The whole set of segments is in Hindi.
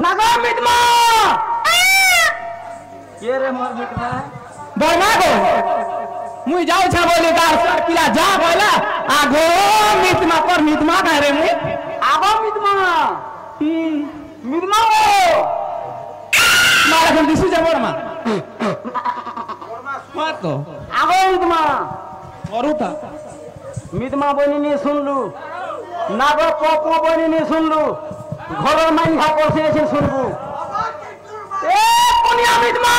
नागो मितमा ये रे मोर मितमा बना गो मुई जाऊ छा बोले गार सर पिला जा बोला आगो मितमा पर मितमा कह रे मुई आगो मितमा मितमा ओ मारा जल्दी से जा बोरमा मत तो आगो मितमा औरुता मितमा बनिनी सुनलु नागो पपो बनिनी सुनलु घरर माइहा करছে এসে শুনবু এ কোনিয়া মিতমা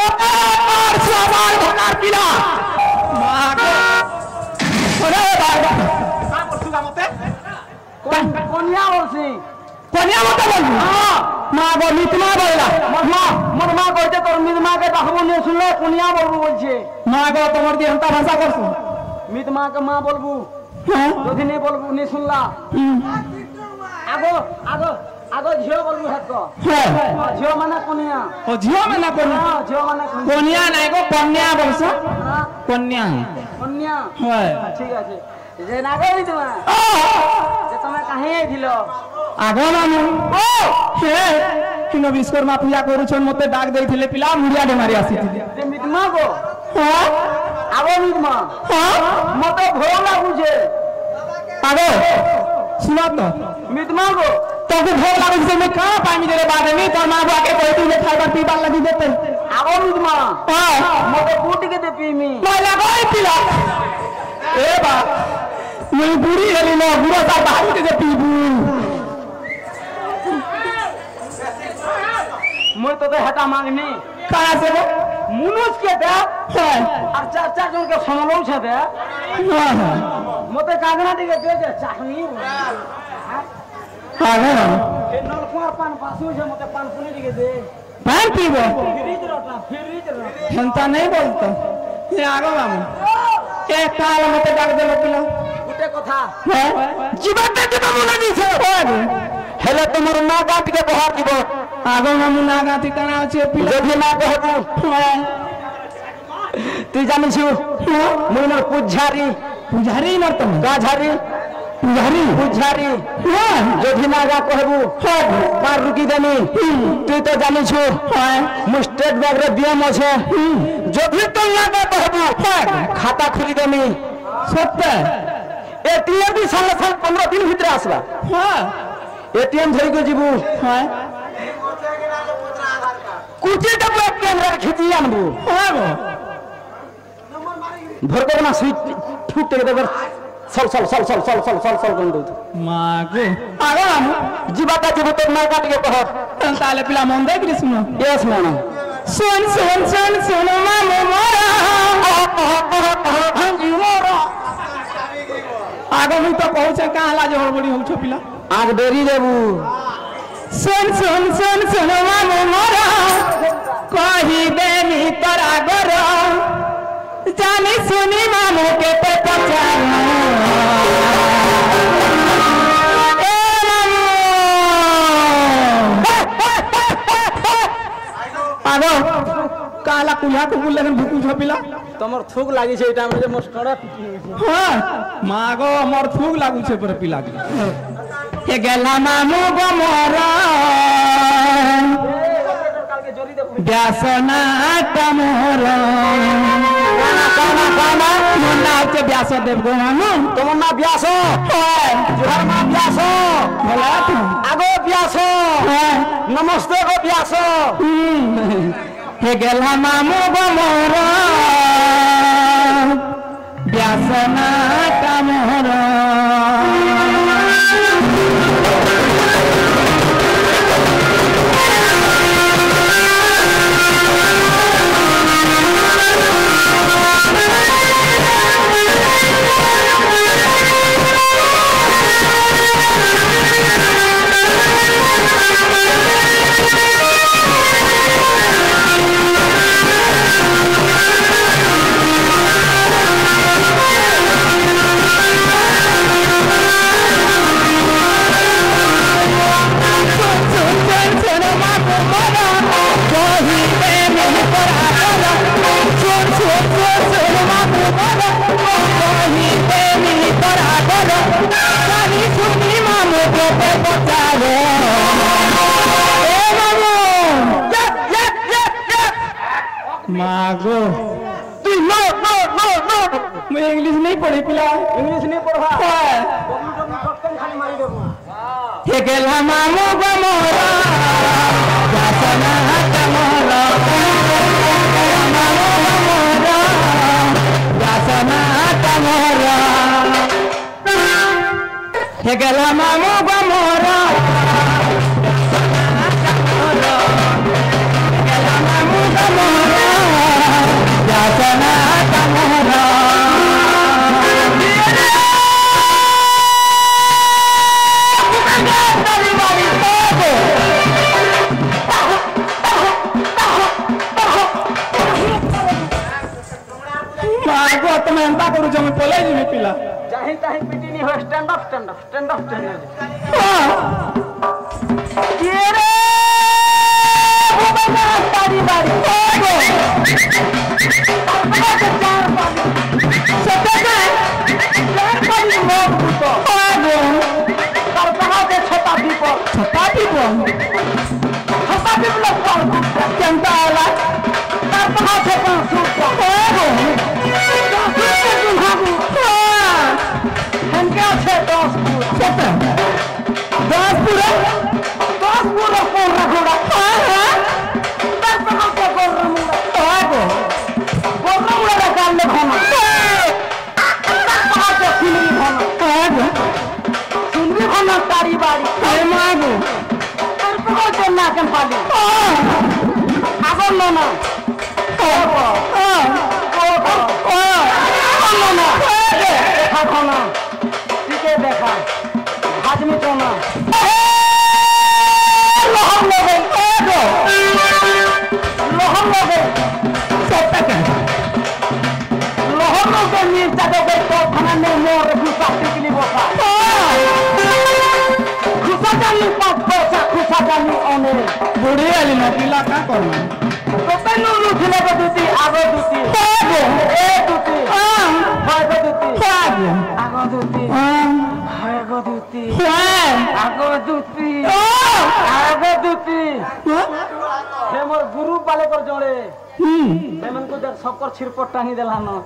और सवाल भगार पिला मागो ओरे बाबा का करछुगा मते কোনিয়া বলছি कोनिया मते बोलबू हां मागो मितमा बोला মোর মা কইতে তোর মিতমাকে ডাকবো নে শুনলে কোনিয়া বলবো বলছে मागो तोमर दी हंता भाषा करछू মিতমাকে মা বলবু हां যদি নে বলবু নে শুনলা আগো আগো আগো ঝিও বলবু হাতকো हां ঝিও মানে কোনিয়া ओ जियो में ना कोनिया हां ঝিও মানে कोनिया নাই गो कन्या बोलछो कन्या কোনিয়া हां ঠিক আছে যে নাগো মিতমা যে তুমি কাহে আইছিল आगो मामू ओ हे किनो विश्वकर्मा पूजा करूछन मते डाक देथिले पिला मुड़िया डे मारी आसीथिले যে মিতমা গো हां আগো মিতমা हां মতে ভয় লাগুছে आगो सुना तो मितमा गो तो को भोग लागै छै मैं कहां पानी देरे बाद में तो मां बुआ के कोई तू खाइबा पीबा लगी देते আগো মিতमा हां मते बूटी के दे पीमी मैं लगाई पिला ए बा मैं बुढ़ी हेली ना बुढ़ा सा बाहर के पीबू मैं तो हटा मांगनी कहां से वो मुनुस के दे हां और चार चार जन के समलो छे दे हां मते कागना दिके दे दे चाहनी हां ए नलकुआर पान पासु छे मते पान पुनी दिके दे पान पीबो फ्रिज रोटा हंता नहीं बोलतो ये आगो मामू के काल मते डाक देलो पिला गुटे कथा जीवते जीव मुना दी छे हेले तुमर ना गाट के बहार दिबो आगो मामू ना गाती कना छे पिला जदी ना कहबू तू जानि छु मुइनर पुजारी पुजारी न तुम गाझारी पुजारी पुजारी जदी ना गा कहबू पार रुकी देनी तू तो जानि छु मु स्टेट बैंक रे बीएम छे जदी तो ना गा कहबू खाता खुली देनी सत्य एटीएम भी संग संग 15 दिन भीतर आसबा हां एटीएम धरि के जीबू हां कुची डब्बा केंद्र खिची आनबू हां गो भर के ना स्विच फूट के देबर सल सल सल सल सल सल सल सल गंदो मागो आगो मामू जीवाता जीव तो ना काट के कहत ताले पिला मन दे कि सुनो यस मैन सुन सुन सुन सुन मामू मोरा हां जी मोरा आगो मी तो कहू का लाज हड़बड़ी हो छ पिला आज देरी देबू सुन सुन सुन सुन मामू मोरा कही देनी तोरा गोरा जानी सुनी मामू के पे पचाना ए मामू आगो काला कुल्हा को बोल लेकिन भूकू छ पिला तमर थूक लागी छै टाइम रे मोर स्टोरा पिटी हां मागो मोर थूक लागू छै पर पिला हे गेला मामू गो मोरा व्यासना तमोरा गाना गाना गाना मुन्ना के व्यास देव गो मामू तुम ना व्यास जोहर ना व्यास बोला तू आगो व्यास नमस्ते गो व्यास हे गेला मामू गो मोरा व्यासना तमोरा मागो তুই নো নো নো নো मुझे इंग्लिश नहीं पढ़ी पिला इंग्लिश नहीं पढ़वा हां खाली मारी देबो ठेकेला मामू गमोरा जासना तमोरा मामू गमोरा जासना तमोरा ठेकेला मामू गमोरा ठेकेला मामू गमोरा जासना तमोरा तुम एंता करू जो मैं पले जी में पिला चाहे चाहे पीटी नहीं हो stand up stand up stand up stand up ये रे भूपना तारी बारी ओगो अपना के चार पानी सत्य का चार पानी लोग तो ओगो पर कहां के छोटा दीपक लोग पर जनता आला पर कहां से पांच ओगो दस पूरा पूरा पूरा घोड़ा दस पकड़ के गोर्रा मुड़ा रकाल में खाना कहाँ से सुनरी खाना तारी बारी अरे मागो दस पकड़ के नाकन पाली आगर लोना खाना ठीक है देखा आदमी चोना लोहर लोगे सब तक लोहर लोगे मिर्चा दोगे तो खाना में मोर घुसा टिकली बोका घुसा जानी पाँच पैसा घुसा जानी ओने बूढ़ी वाली ना पिला का करना तो तेनू लुठले बदुती आगो दुती ए दुती भाई बदुती आगो दुती आगो दुती आगो दुती आगो दुती हे मोर गुरु पाले कर जोड़े हेमन को देख सबकर छिरपट टांगी देला न